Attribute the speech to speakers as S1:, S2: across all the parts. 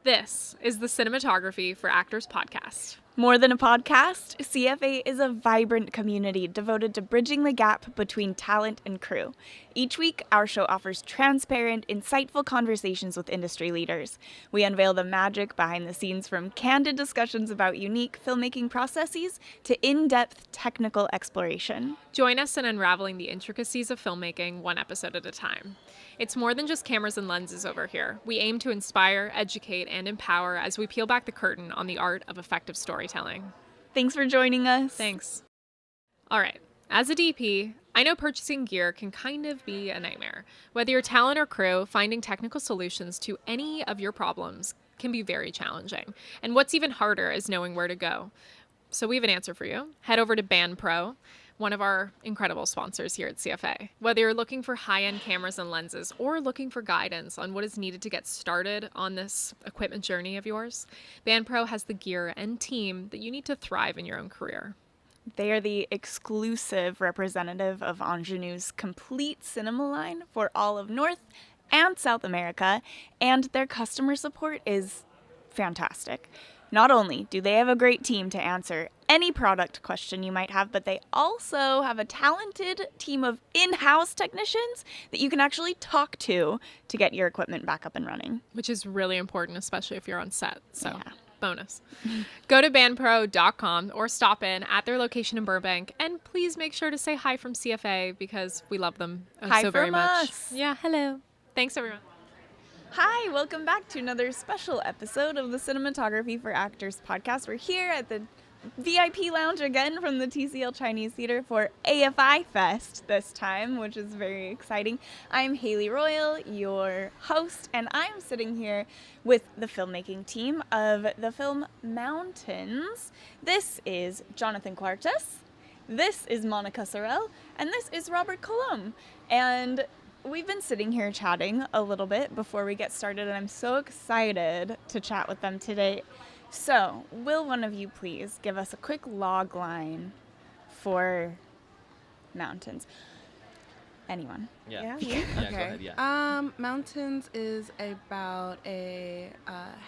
S1: This is the Cinematography for Actors podcast.
S2: More than a podcast, CFA is a vibrant community devoted to bridging the gap between talent and crew. Each week, our show offers transparent, insightful conversations with industry leaders. We unveil the magic behind the scenes, from candid discussions about unique filmmaking processes to in-depth technical exploration.
S1: Join us in unraveling the intricacies of filmmaking one episode at a time. It's more than just cameras and lenses over here. We aim to inspire, educate, and empower as we peel back the curtain on the art of effective storytelling.
S2: Thanks for joining us.
S1: Thanks. All right. As a DP, I know purchasing gear can kind of be a nightmare. Whether you're talent or crew, finding technical solutions to any of your problems can be very challenging. And what's even harder is knowing where to go. So we have an answer for you. Head over to BandPro, one of our incredible sponsors here at CFA. Whether you're looking for high-end cameras and lenses or looking for guidance on what is needed to get started on this equipment journey of yours, BandPro has the gear and team that you need to thrive in your own career.
S2: They are the exclusive representative of Ingenue's complete cinema line for all of North and South America, and their customer support is fantastic. Not only do they have a great team to answer any product question you might have, but they also have a talented team of in-house technicians that you can actually talk to get your equipment back up and running.
S1: Which is really important, especially if you're on set. So,
S2: yeah.
S1: Bonus. Go to bandpro.com or stop in at their location in Burbank, and please make sure to say hi from CFA because we love them so very much.
S2: Us.
S1: Yeah, hello. Thanks, everyone.
S2: Hi, welcome back to another special episode of the Cinematography for Actors podcast. We're here at the VIP lounge again from the TCL Chinese Theater for AFI FEST this time, which is very exciting. I'm Haley Royal, your host, and I'm sitting here with the filmmaking team of the film Mountains. This is Jonathan Cuartas, this is Monica Sorelle, and this is Robert Colom. And we've been sitting here chatting a little bit before we get started, and I'm so excited to chat with them today. So, will one of you please give us a quick log line for Mountains? Anyone?
S3: Yeah.
S4: Okay.
S3: Go ahead, yeah.
S4: Mountains is about a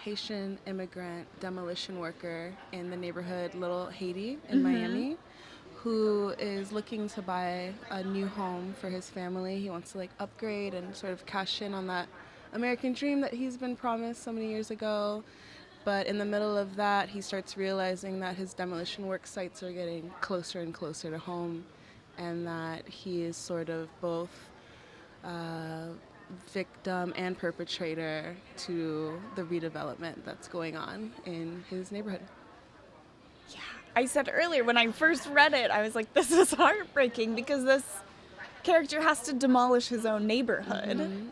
S4: Haitian immigrant demolition worker in the neighborhood Little Haiti in Miami, who is looking to buy a new home for his family. He wants to upgrade and sort of cash in on that American dream that he's been promised so many years ago. But in the middle of that, he starts realizing that his demolition work sites are getting closer and closer to home, and that he is sort of both victim and perpetrator to the redevelopment that's going on in his neighborhood.
S2: Yeah. I said earlier when I first read it, I was like, this is heartbreaking because this character has to demolish his own neighborhood.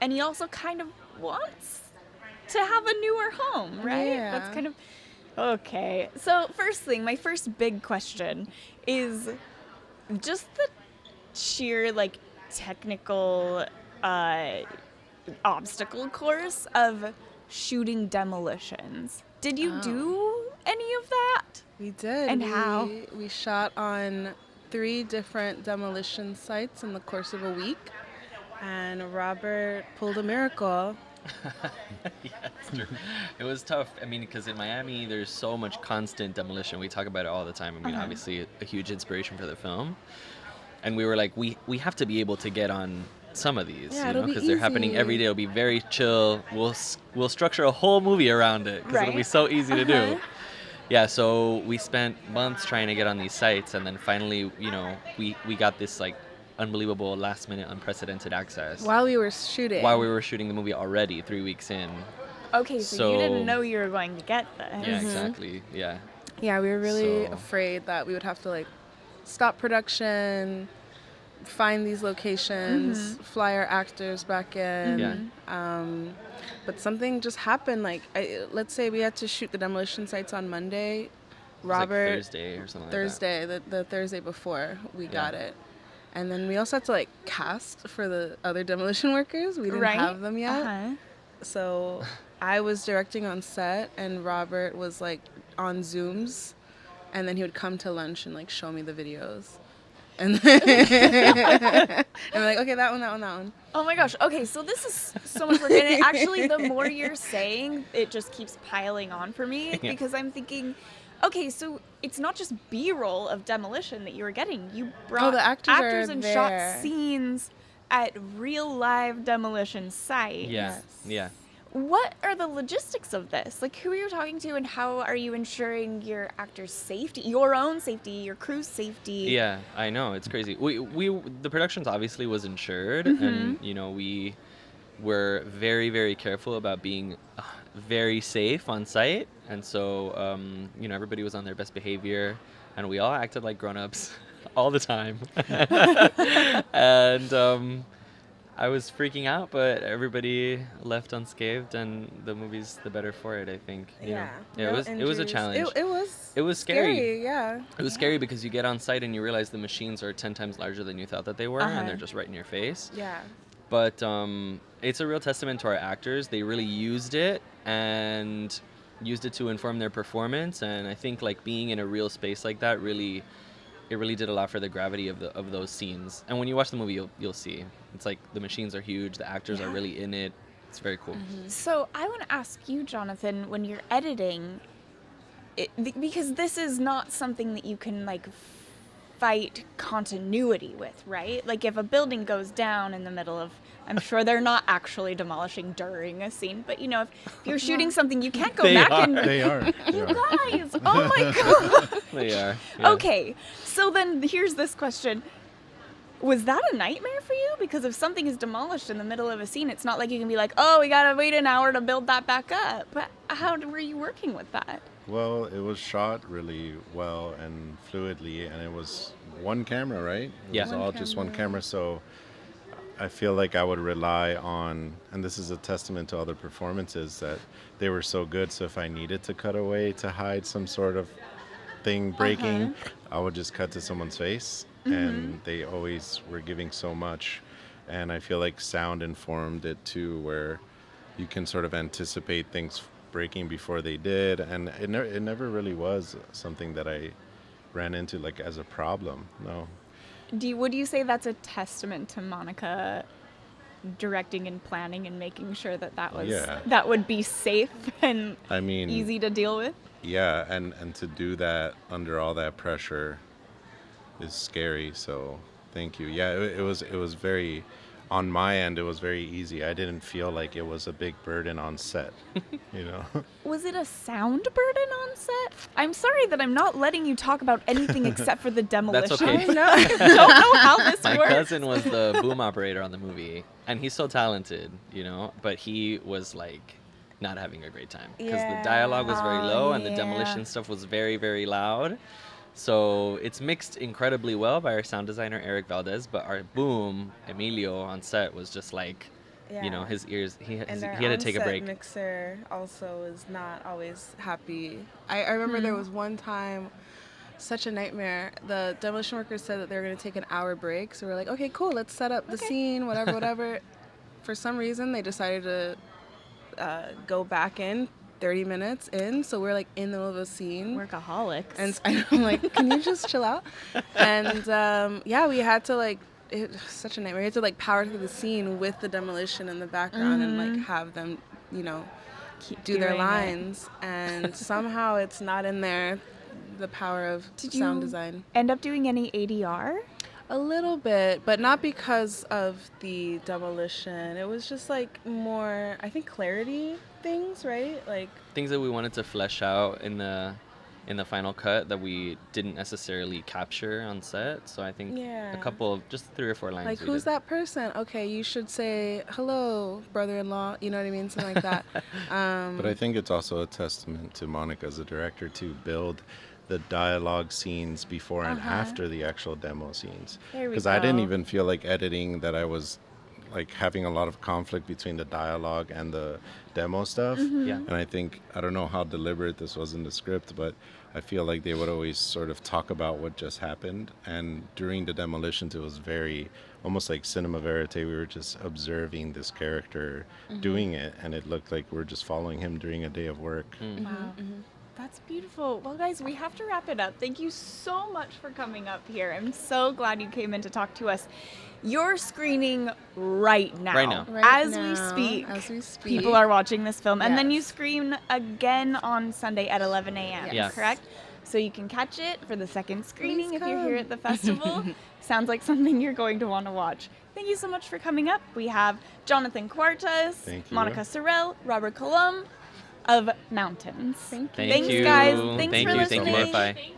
S2: And he also kind of wants to have a newer home, right?
S4: Yeah.
S2: That's kind of... Okay. So first thing, my first big question is just the sheer, technical obstacle course of shooting demolitions. Did you do any of that?
S4: We did.
S2: And how?
S4: We shot on 3 different demolition sites in the course of a week, and Robert pulled a miracle.
S3: Yeah, it's true. It was tough. I mean, because in Miami, there's so much constant demolition. We talk about it all the time. I mean, obviously, a huge inspiration for the film. And we were like, we have to be able to get on some of these, because they're happening every day. It'll be very chill. We'll structure a whole movie around it because it'll be so easy to do. Yeah, so we spent months trying to get on these sites, and then finally, we got this unbelievable last-minute unprecedented access
S4: While we were shooting
S3: the movie already 3 weeks in.
S2: Okay, so you didn't know you were going to get this.
S3: Yeah, exactly. Yeah.
S4: Yeah, we were really afraid that we would have to stop production, find these locations, fly our actors back in. But something just happened. Let's say we had to shoot the demolition sites on Monday. Robert,
S3: Thursday or something
S4: the Thursday before we got it. And then we also had to cast for the other demolition workers. We didn't have them yet. So I was directing on set, and Robert was on Zooms, and then he would come to lunch and show me the videos. And we're like, okay, that one.
S2: Oh my gosh. Okay, so this is so much work. And it actually, the more you're saying, it just keeps piling on for me
S3: Yeah.
S2: because I'm thinking, okay, so it's not just B-roll of demolition that you were getting. You brought
S4: the actors are
S2: actors and shot
S4: there.
S2: scenes at real live demolition sites.
S3: Yeah.
S4: Yes.
S3: Yeah.
S2: What are the logistics of this? Like, who are you talking to, and how are you ensuring your actors' safety, your own safety, your crew's safety?
S3: Yeah, I know, it's crazy. We the productions obviously was insured,
S2: Mm-hmm.
S3: and we were very, very careful about being very safe on site, and so everybody was on their best behavior, and we all acted like grown-ups all the time. And I was freaking out, but everybody left unscathed, and the movie's the better for it, I think.
S4: Yeah.
S3: Yeah,
S4: No
S3: it was a
S4: injuries.
S3: challenge.
S4: It
S3: was scary.
S4: Yeah.
S3: It was scary because you get on site and you realize the machines are 10 times larger than you thought that they were,
S2: Uh-huh.
S3: and they're just right in your face.
S4: Yeah.
S3: But it's a real testament to our actors. They really used it and used it to inform their performance. And I think like being in a real space like that really did a lot for the gravity of those scenes. And when you watch the movie, you'll see it's like the machines are huge. The actors are really in it. It's very cool.
S2: So I want to ask you, Jonathan, when you're editing, because this is not something that you can like fight continuity with, right? Like if a building goes down in the middle of, I'm sure they're not actually demolishing during a scene, but if you're shooting something, you can't go
S3: They
S2: back
S3: are.
S2: and
S5: They are.
S2: you guys, oh my god.
S3: They are. Yeah.
S2: Okay, so then here's this question. Was that a nightmare for you? Because if something is demolished in the middle of a scene, it's not like you can be like, oh, we gotta wait an hour to build that back up. But how were you working with that?
S5: Well, it was shot really well and fluidly, and it was one camera, right? It
S3: Yeah.
S5: was
S3: One
S5: all just one camera, so I feel like I would rely on, and this is a testament to other performances, that they were so good, so if I needed to cut away to hide some sort of thing breaking, I would just cut to someone's face, and they always were giving so much, and I feel like sound informed it too, where you can sort of anticipate things breaking before they did, and it never really was something that I ran into like as a problem. No.
S2: Would you say that's a testament to Monica directing and planning and making sure that was
S5: Yeah.
S2: that would be safe and
S5: I mean,
S2: easy to deal with?
S5: yeah, and to do that under all that pressure is scary, so thank you. Yeah, it was very, on my end, it was very easy. I didn't feel like it was a big burden on set, you know?
S2: Was it a sound burden on set? I'm sorry that I'm not letting you talk about anything except for the demolition.
S3: That's okay.
S2: I don't know how this
S3: My
S2: works.
S3: cousin was the boom operator on the movie, and he's so talented, but he was like not having a great time because the dialogue was very low and the demolition stuff was very, very loud. So it's mixed incredibly well by our sound designer Eric Valdez, but our boom Emilio on set was just like, his ears. He had to take a break.
S4: Mixer also is not always happy. I remember there was one time, such a nightmare. The demolition workers said that they were going to take an hour break, so we're like, okay, cool, let's set up the scene, whatever. For some reason, they decided to go back in 30 minutes in, so we're like in the middle of a scene.
S2: Workaholics.
S4: And I'm like, can you just chill out? And we had to it was such a nightmare. We had to power through the scene with the demolition in the background and have them,
S2: Keep
S4: do their
S2: doing it.
S4: lines. And somehow it's not in there, the power of sound design.
S2: End up doing any ADR?
S4: A little bit, but not because of the demolition. It was just more, I think, clarity things, right?
S3: Things that we wanted to flesh out in the final cut that we didn't necessarily capture on set. So I think a couple of just 3 or 4 lines.
S4: who's that person? Okay, you should say hello, brother-in-law. You know what I mean? Something like that.
S5: But I think it's also a testament to Monica as a director to build the dialogue scenes before and after the actual demo scenes.
S2: There we
S5: Because I didn't
S2: go.
S5: even feel like editing that I was having a lot of conflict between the dialogue and the demo stuff.
S3: Yeah.
S5: And I think, I don't know how deliberate this was in the script, but I feel like they would always sort of talk about what just happened. And during the demolitions, it was very, almost like cinema verite. We were just observing this character doing it, and it looked like we're just following him during a day of work.
S2: Wow. That's beautiful. Well, guys, we have to wrap it up. Thank you so much for coming up here. I'm so glad you came in to talk to us. You're screening right now.
S3: Right now.
S2: As we speak. People are watching this film. And then you
S4: Yes.
S2: screen again on Sunday at 11 a.m.,
S3: Yes.
S2: correct? So you can catch it for the second screening if you're here
S4: come.
S2: at the festival. Sounds like something you're going to want to watch. Thank you so much for coming up. We have Jonathan Cuartas,
S5: Thank you.
S2: Monica Sorelle, Robert Colom of Mountains.
S4: Thank you.
S3: Thank
S2: Thanks,
S3: you.
S2: guys. Thanks
S3: Thank
S2: for
S3: you.
S2: listening.
S3: Thank you, AFI.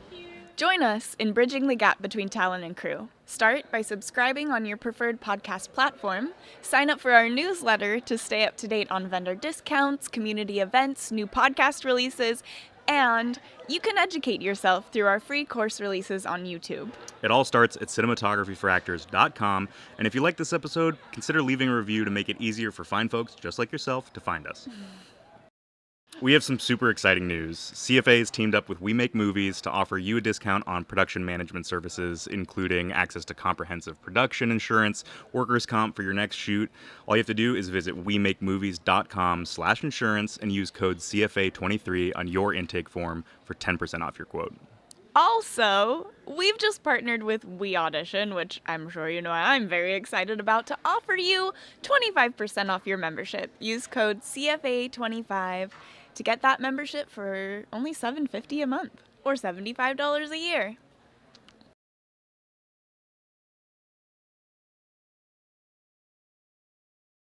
S2: Join us in bridging the gap between talent and crew. Start by subscribing on your preferred podcast platform. Sign up for our newsletter to stay up to date on vendor discounts, community events, new podcast releases, and you can educate yourself through our free course releases on YouTube.
S6: It all starts at cinematographyforactors.com, and if you like this episode, consider leaving a review to make it easier for fine folks just like yourself to find us. We have some super exciting news. CFA has teamed up with We Make Movies to offer you a discount on production management services, including access to comprehensive production insurance, workers' comp for your next shoot. All you have to do is visit wemakemovies.com/insurance and use code CFA23 on your intake form for 10% off your quote.
S2: Also, we've just partnered with We Audition, which I'm sure you know I'm very excited about, to offer you 25% off your membership. Use code CFA25 to get that membership for only $7.50 a month or $75 a year.